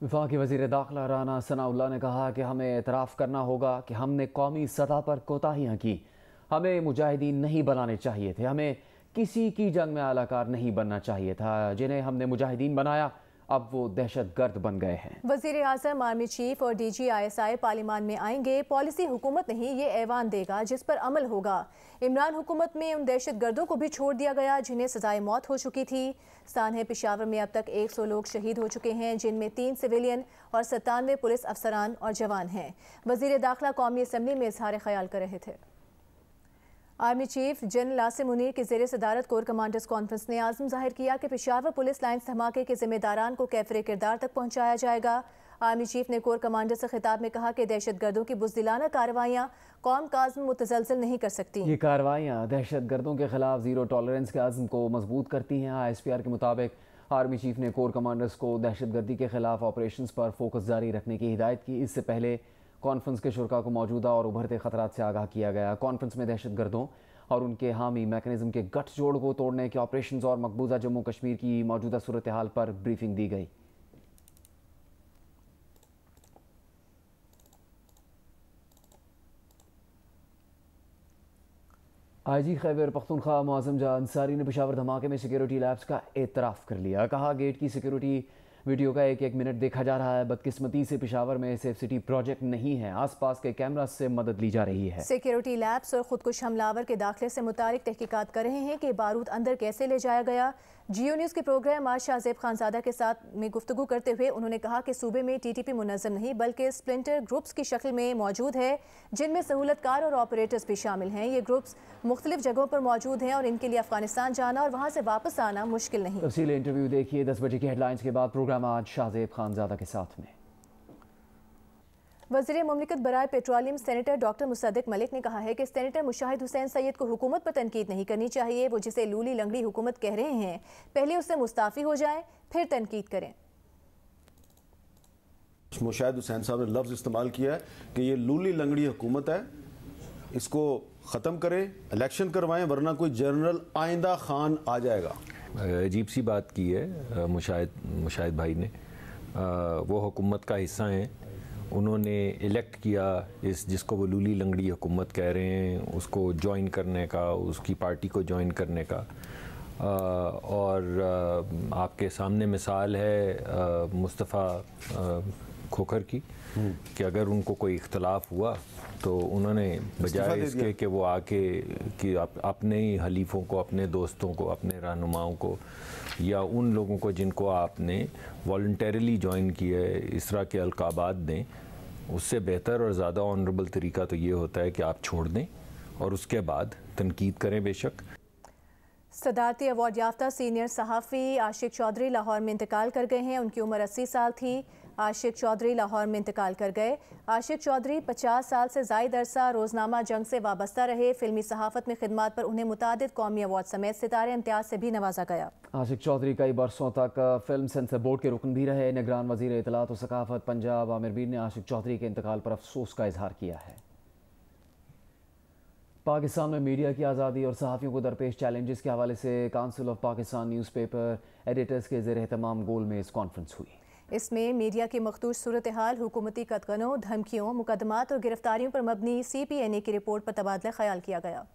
वफाकी वज़ीर दाखिला राना सनाउल्लाह ने कहा कि हमें एतराफ़ करना होगा कि हमने कौमी सतह पर कोताहियाँ की। हमें मुजाहिदीन नहीं बनाने चाहिए थे, हमें किसी की जंग में आलाकार नहीं बनना चाहिए था। जिन्हें हमने मुजाहिदीन बनाया अब वो दहशत गर्द बन गए हैं। वज़ीर आज़म, आर्मी चीफ और DGISI पार्लियामान में आएंगे। पॉलिसी हुकूमत नहीं, ये ऐवान देगा जिस पर अमल होगा। इमरान हुकूमत में उन दहशत गर्दों को भी छोड़ दिया गया जिन्हें सजाए मौत हो चुकी थी। सानहे पेशावर में अब तक 100 लोग शहीद हो चुके हैं, जिनमें 3 सिविलियन और 97 पुलिस अफसरान और जवान हैं। वज़ीर दाखिला कौमी असम्बली में इजहार ख्याल कर रहे थे। Army chief general Asim Munir की ज़ेर सदारत कोर कमांडर्स कॉन्फ्रेंस ने आज़म जाहिर किया कि पेशावर पुलिस लाइन्स धमाके के जिम्मेदारान को कैफरे किरदार तक पहुँचाया जाएगा। आर्मी चीफ ने कोर कमांडर से खिताब में कहा कि दहशत गर्दों की बुज़दिलाना कार्रवाइयाँ कौम का आज़म मुतज़लज़ल नहीं कर सकती। ये कार्रवाइयाँ दहशत गर्दों के खिलाफ ज़ीरो टॉलरेंस के आज़म को मजबूत करती हैं। ISPR के मुताबिक आर्मी चीफ ने कोर कमांडर्स को दहशत गर्दी के खिलाफ ऑपरेशन पर फोकस जारी रखने की हिदायत की। इससे पहले कॉन्फ्रेंस के शुरा को मौजूदा और उभरते खतरात से आगाह किया गया। कॉन्फ्रेंस में दहशत गर्दों और उनके हामी मैकेनिज्म के गठजोड़ को तोड़ने के ऑपरेशन और मकबूजा जम्मू कश्मीर की मौजूदा सूरत हाल पर ब्रीफिंग दी गई। IG खैबर पख्तूनख्वा मुअज़्ज़म जाह अंसारी ने पेशावर धमाके में सिक्योरिटी लैब्स का एतराफ़ कर लिया। कहा गेट की सिक्योरिटी वीडियो का एक मिनट देखा जा रहा है। बदकिस्मती से पेशावर में सेफ सिटी प्रोजेक्ट नहीं है, आसपास के कैमरा से मदद ली जा रही है। सिक्योरिटी लैब्स और खुदकुश हमलावर के दाखिले से मुतालिक तहकीकात कर रहे हैं कि बारूद अंदर कैसे ले जाया गया। जियो न्यूज़ के प्रोग्राम आज शाहजेब खानजादा के साथ में गुफ्तगू करते हुए उन्होंने कहा कि सूबे में TTP मुनज़्ज़म नहीं बल्कि स्प्लिंटर ग्रुप्स की शक्ल में मौजूद है, जिनमें सहूलतकार और ऑपरेटर्स भी शामिल हैं। ये ग्रुप्स मुख्तलिफ जगहों पर मौजूद हैं और इनके लिए अफगानिस्तान जाना और वहाँ से वापस आना मुश्किल नहीं। तफसीली इंटरव्यू देखिए 10 बजे की हेडलाइंस के बाद। प्रोग्राम आज शाहजेब खानजादा के साथ में। वज़ीर मुमलिकत बराए petroleum senator doctor Musaddiq Malik ने कहा है कि सेनेटर मुशाहिद हुसैन सैयद को हुकूमत पर तनकीद नहीं करनी चाहिए। वो जिसे लूली लंगड़ी हुकूमत कह रहे हैं, पहले उससे मुस्ताफ़ी हो जाए फिर तनकीद करें। मुशाहिद हुसैन साहब ने लफ्ज़ इस्तेमाल किया है कि ये लूली लंगड़ी हुकूमत है, इसको ख़त्म करें, इलेक्शन करवाएं, वरना कोई जनरल आइंदा खान आ जाएगा। अजीब सी बात की है मुशाहिद भाई ने। वो हुकूमत का हिस्सा हैं, उन्होंने इलेक्ट किया जिसको वो लूली लंगड़ी हुकूमत कह रहे हैं उसको ज्वाइन करने का, उसकी पार्टी को ज्वाइन करने का। और आपके सामने मिसाल है मुस्तफ़ा खोखर की कि अगर उनको कोई इख्तलाफ हुआ तो उन्होंने बजाय इसके कि वो आके कि अपने ही हलीफों को, अपने दोस्तों को, अपने रहनुमाओं को या उन लोगों को जिनको आपने वॉलंटरीली ज्वाइन किया है इस तरह के अलकाबात दें। उससे बेहतर और ज़्यादा ऑनरेबल तरीका तो ये होता है कि आप छोड़ दें और उसके बाद तनकीद करें। बेशक सदारती अवार्ड याफ्ता सीनियर सहाफ़ी आशिक चौधरी लाहौर में इंतकाल कर गए हैं। उनकी उम्र 80 साल थी। आशिक चौधरी लाहौर में इंतकाल कर गए। आशिक चौधरी 50 साल से ज़ायद अरसा रोज़नामा जंग से वाबस्ता रहे। फिल्मी सहाफ़त में खिदमत पर उन्हें मुतादिद कौमी अवार्ड समेत सितारे इम्तियाज़ से भी नवाजा गया। आशिक चौधरी कई बरसों तक फिल्म सेंसर बोर्ड के रुकन भी रहे। निगरान वज़ीर इत्तलात और सकाफ़त पंजाब आमिर मीर ने आशिक चौधरी के इंतकाल पर अफसोस का इजहार किया है। पाकिस्तान में मीडिया की आज़ादी और सहाफ़ियों को दरपेश चैलेंजेस के हवाले से council of Pakistan newspaper editors के ज़ेर एहतमाम गोल में इस कॉन्फ्रेंस हुई। इसमें मीडिया की मखदूश सूरत हाल, हुकूमती कतगनों, धमकियों, मुकदमात और गिरफ्तारियों पर मबनी CPNA की रिपोर्ट पर तबादला ख्याल किया गया।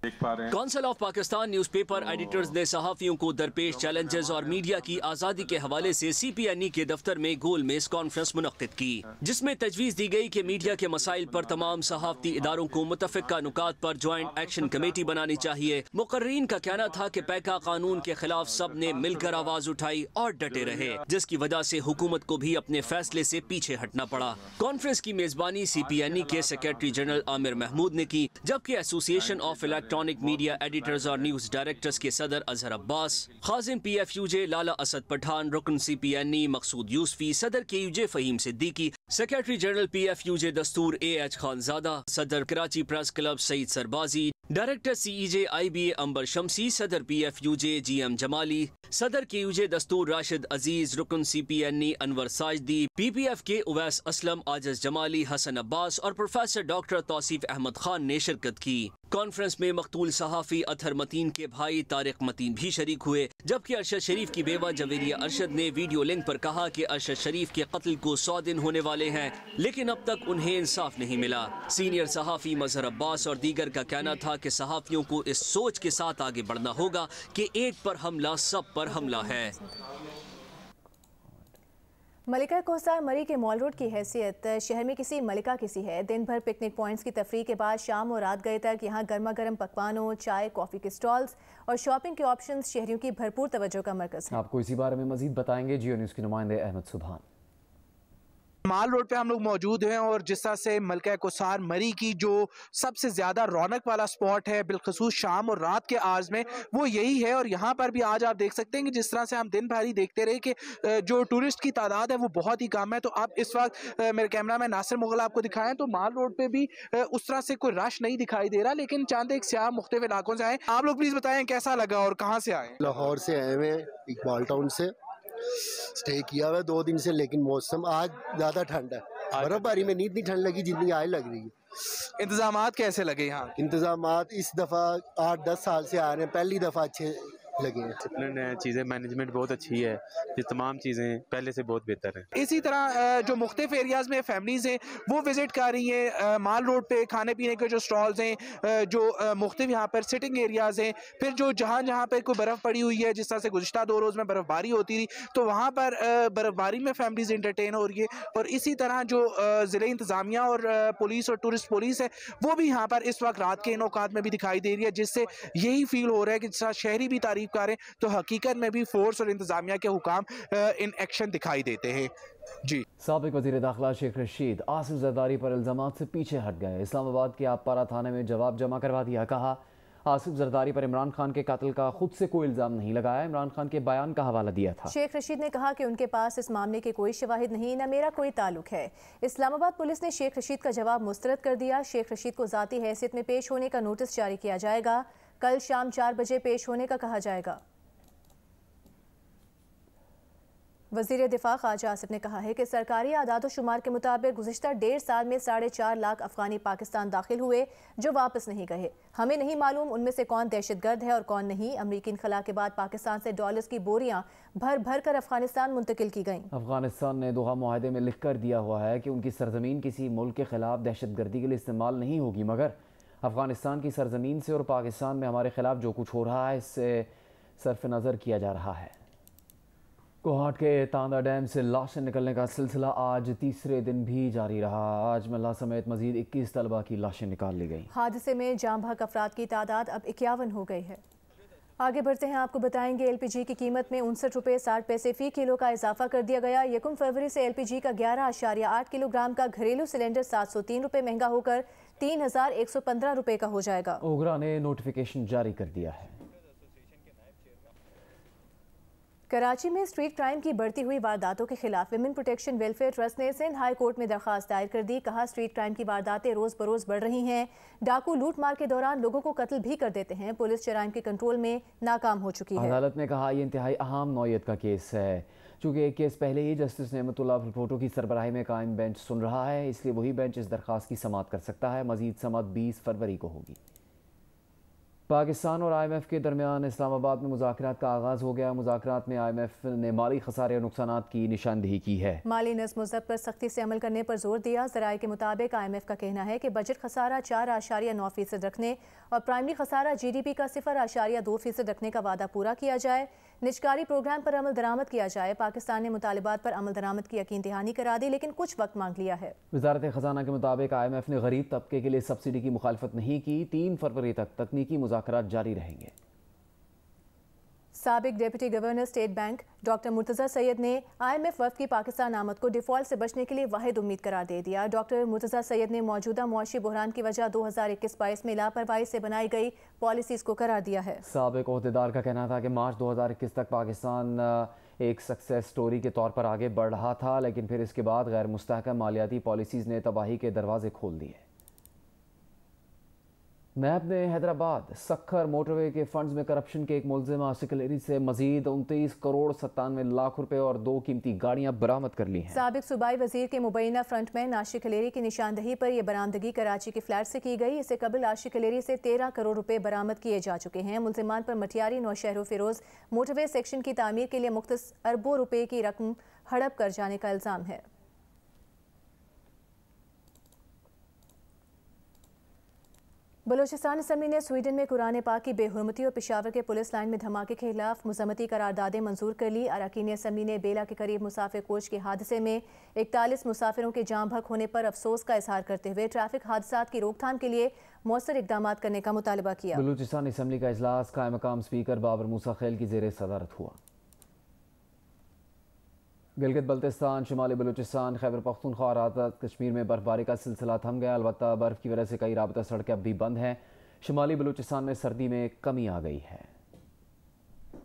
Council of Pakistan newspaper editors ने सहाफ़ियों को दरपेश चैलेंजेस और मीडिया की आज़ादी के हवाले से CPNA के दफ्तर में गोल मेज कॉन्फ्रेंस मुनक्किद की, जिसमें तजवीज़ दी गई कि मीडिया के मसाइल पर तमाम सहाफ़ती इदारों को मुतफ़िक़ा नुकात पर ज्वाइंट एक्शन कमेटी बनानी चाहिए। मुकर्रीन का कहना था कि पैका कानून के खिलाफ सब ने मिलकर आवाज़ उठाई और डटे रहे, जिसकी वजह से हुकूमत को भी अपने फैसले से पीछे हटना पड़ा। कॉन्फ्रेंस की मेज़बानी CPNA के सेक्रेटरी जनरल आमिर महमूद ने की, जबकि association of electronic media editors और न्यूज़ डायरेक्टर्स के सदर अजहर अब्बास, खाजिम PFUJ लाला असद पठान, रुकन CPNA मकसूद यूसफी, सदर KUJ Faheem Siddiqui, secretary general PFUJ दस्तूर AH खानजादा, सदर Karachi press club Saeed Sarbazi, director CEJ IBA Ambar Shamsi, सदर PFUJ GM जमाली, सदर KUJ दस्तूर राशिद अजीज, रुकन CPNE अनवर साजदी, PPF के उवैस असलम, आजिज जमाली, हसन अब्बास और प्रोफेसर डॉक्टर तौसीफ अहमद खान ने शिरकत की। कॉन्फ्रेंस में मकतूल सहाफ़ी अतहर मतीन के भाई तारिक मतीन भी शरीक हुए, जबकि अरशद शरीफ की बेवा जवेरिया अरशद ने वीडियो लिंक पर कहा कि अरशद शरीफ के कत्ल को 100 दिन होने वाले हैं, लेकिन अब तक उन्हें इंसाफ नहीं मिला। सीनियर सहाफ़ी मजहर अब्बास और दीगर का कहना था कि सहाफ़ियों को इस सोच के साथ आगे बढ़ना होगा कि एक पर हमला सब पर हमला है। मलिका कोसार मरी के मॉल रोड की हैसियत शहर में किसी मलिका किसी है। दिन भर पिकनिक पॉइंट्स की तफरीह के बाद शाम और रात गए तक यहाँ गर्मा गर्म पकवानों, चाय, कॉफ़ी के स्टॉल्स और शॉपिंग के ऑप्शंस शहरियों की भरपूर तवज्जो का मरकज़ है। आपको इसी बारे में मजीद बताएंगे जियो न्यूज़ के नुमाइंदे अहमद सुभान। माल रोड पे हम लोग मौजूद हैं और जिस तरह से मलिका कोसार मरी की जो सबसे ज़्यादा रौनक वाला स्पॉट है बिलखसूस शाम और रात के आर्ज में, वो यही है। और यहाँ पर भी आज आप देख सकते हैं कि जिस तरह से हम दिन भर ही देखते रहे कि जो टूरिस्ट की तादाद है वो बहुत ही कम है। तो अब इस वक्त मेरे कैमरा मैन नासिर मुगल आपको दिखाएं तो माल रोड पे भी उस तरह से कोई रश नहीं दिखाई दे रहा, लेकिन चंद एक सियाह मुख्तलिफ इलाकों से आए। आप लोग प्लीज़ बताएं कैसा लगा और कहाँ से आए? लाहौर से आए हुए हैं, इकबाल टाउन से स्टे किया हुआ 2 दिन से, लेकिन मौसम आज ज़्यादा ठंड है। बर्फबारी में नहीं इतनी ठंड लगी जितनी आज लग रही है। इंतजामात कैसे लगे यहाँ? इंतजामात इस दफ़ा 8-10 साल से आ रहे हैं, पहली दफ़ा अच्छे लगे हैं। डिसिप्लिन है, चीज़ें मैनेजमेंट बहुत अच्छी है, ये तमाम चीज़ें पहले से बहुत बेहतर है। इसी तरह जो मुख्तलिफ एरियाज़ में फैमिलीज़ हैं वो विज़िट कर रही हैं माल रोड पे। खाने पीने के जो स्टॉल्स हैं, जो मुख्तलिफ यहाँ पर सिटिंग एरियाज़ हैं, फिर जो जहाँ जहाँ पर कोई बर्फ़ पड़ी हुई है, जिस तरह से गुज़िश्ता 2 रोज़ में बर्फ़बारी होती थी तो वहाँ पर बर्फ़बारी में फैमिलीज़ इंटरटेन हो रही है। और इसी तरह जो ज़िले इंतज़ामिया और पुलिस और टूरिस्ट पुलिस है वो भी यहाँ पर इस वक्त रात के इन औकात में भी दिखाई दे रही है, जिससे यही फील हो रहा है कि शहरी भी तारीफ करें तो हकीकत में भी फोर्स और इंतजामिया के हुकाम इन एक्शन दिखाई देते हैं। जी। साबिक वज़ीर दाखिला शेख रशीद आसिफ जरदारी पर इल्ज़ामात से पीछे हट गए। इस्लामाबाद के आपपारा थाने में जवाब जमा करवा दिया। कहा आसिफ जरदारी पर इमरान खान के कत्ल का खुद से कोई इल्ज़ाम नहीं लगाया, इमरान खान के बयान का हवाला दिया था। शेख रशीद ने कहा कि उनके पास इस मामले के कोई शवाहिद नहीं, न मेरा कोई ताल्लुक है। इस्लामाबाद पुलिस ने शेख रशीद का जवाब मुस्तरद कर दिया। शेख रशीद को ज़ाती हैसियत में पेश होने का नोटिस जारी किया जाएगा। कल शाम 4 बजे पेश होने का कहा जाएगा। वज़ीर दिफा ख्वाजा आसिफ ने कहा है कि सरकारी आदाद-ओ-शुमार के मुताबिक गुज़िश्ता 1.5 साल में 4.5 लाख अफ़गानी पाकिस्तान दाखिल हुए जो वापस नहीं गए। हमें नहीं मालूम उनमें से कौन दहशतगर्द है और कौन नहीं। अमरीकी इनखला के बाद पाकिस्तान से डॉलर्स की बोरियां भर भर कर अफगानिस्तान मुंतकिल की गईं। अफगानिस्तान ने दोहा मुआहदे में लिख कर दिया हुआ है कि उनकी सरजमीन किसी मुल्क के खिलाफ दहशतगर्दी के लिए इस्तेमाल नहीं होगी, मगर अफगानिस्तान की सरजमीन से और पाकिस्तान में हमारे खिलाफ जो कुछ हो रहा है इससे सरफ नज़र किया जा रहा है। कोहाट के तांदा डैम से लाशें निकलने का सिलसिला आज तीसरे दिन भी जारी रहा। आज मल्ला समेत मजीद 21 तलबा की लाशें निकाल ली गई। हादसे में जाम बहक अफराद की तादाद अब 51 हो गई है। आगे बढ़ते हैं, आपको बताएंगे LPG की कीमत में 59 रुपये 60 पैसे फ़ी किलो का इजाफा कर दिया गया। 1 फरवरी से LPG का 11.8 किलोग्राम का घरेलू सिलेंडर 703 रुपये महंगा होकर 3115 रुपये का हो जाएगा। ओगरा ने नोटिफिकेशन जारी कर दिया है। कराची में स्ट्रीट क्राइम की बढ़ती हुई वारदातों के खिलाफ विमेन प्रोटेक्शन वेलफेयर ट्रस्ट ने सिंध हाई कोर्ट में दरखास्त दायर कर दी। कहा स्ट्रीट क्राइम की वारदातें रोज बरोज बढ़ रही हैं। डाकू लूट मार के दौरान लोगों को कत्ल भी कर देते हैं। पुलिस जराइम के कंट्रोल में नाकाम हो चुकी है। अदालत ने कहा यह इंतहाई अहम नौयत का केस है। चूँकि एक केस पहले ही जस्टिस नेमतुल्लाह भुट्टो की सरबराही में कायम बेंच सुन रहा है, इसलिए वही बेंच इस दरखास्त की समाअत कर सकता है। मजीद समाअत 20 फरवरी को होगी। पाकिस्तान और IMF के दरमियान इस्लामाबाद में मुज़ाकरात का आगाज़ हो गया। मुज़ाकरात में IMF ने माली खसारे और नुकसानात की निशानदेही की है। माली नज़्म ज़ब्त पर सख्ती से अमल करने पर जोर दिया। ज़राए के मुताबिक IMF का कहना है कि बजट खसारा 4.9% रखने और प्राइमरी खसारा GDP का 0.2% रखने का वादा पूरा किया जाए। निजकारी प्रोग्राम पर अमल दरामद किया जाए। पाकिस्तान ने मुतालिबात पर अमल दरामद की यकीन दहानी करा दी, लेकिन कुछ वक्त मांग लिया है। वज़ारत ख़ज़ाना के मुताबिक IMF ने गरीब तबके के लिए सब्सिडी की मुखालफत नहीं की। 3 फरवरी तक तकनीकी मुज़ाकरात जारी रहेंगे। साबिक deputy governor state bank doctor Murtaza Syed ने IMF वफ़द की पाकिस्तान आमद को डिफ़ॉल्ट से बचने के लिए वाहिद उम्मीद करार दे दिया। डॉक्टर मुर्तज़ा सैयद ने मौजूदा मुआशी बहरान की वजह 2021-22 में लापरवाही से बनाई गई पॉलिसीज़ को करार दिया है। साबिक ओहदेदार का कहना था कि मार्च 2021 तक पाकिस्तान एक सक्सेस स्टोरी के तौर पर आगे बढ़ रहा था, लेकिन फिर इसके बाद गैर मुस्तहकम मालियाती पॉलिसीज़ ने तबाही के दरवाजे खोल दिए। नैब ने हैदराबाद सखर मोटरवे के फंड्स में करप्शन के एक मुलजिम आशिक अलेरी से मजीद 29 करोड़ 97 लाख रुपए और 2 कीमती गाड़ियां बरामद कर ली हैं। साबिक सूबाई वजीर के मुबैना फ्रंटमैन आशिक अलेरी की निशानदही पर यह बरामदगी कराची के फ्लैट से की गई। इससे कबल आशिक अलेरी से 13 करोड़ रुपए बरामद किए जा चुके हैं। मुलजिमान पर मटियारी नौशहर फिरोज मोटरवे सेक्शन की तामीर के लिए मुख्तस अरबों रुपए की रकम हड़प कर जाने का इल्जाम है। बलूचिस्तान असम्बली ने स्वीडन में कुरान पाक की बेहुरमती और पेशावर के पुलिस लाइन में धमाके के खिलाफ मुज़म्मती करारदादें मंजूर कर ली। अरकान असम्बली ने बेला के करीब मुसाफिर कोच के हादसे में 41 मुसाफिरों के जाम बहक होने पर अफसोस का इजहार करते हुए ट्रैफिक हादसात की रोकथाम के लिए मौसर इकदाम करने का मुतालबा किया। बलूचिस्तान असम्बली का इजलास कायम मकाम स्पीकर बाबर मूसा खैल की ज़ेर सदारत हुआ। गिलगित बल्तिस्तान, शुमाली बलूचिस्तान, खैबर पख्तूनख्वा और आज़ाद कश्मीर में बर्फबारी का सिलसिला थम गया। अलबत्ता बर्फ़ की वजह से कई राबता सड़कें अब भी बंद हैं। शुमाली बलूचिस्तान में सर्दी में कमी आ गई है।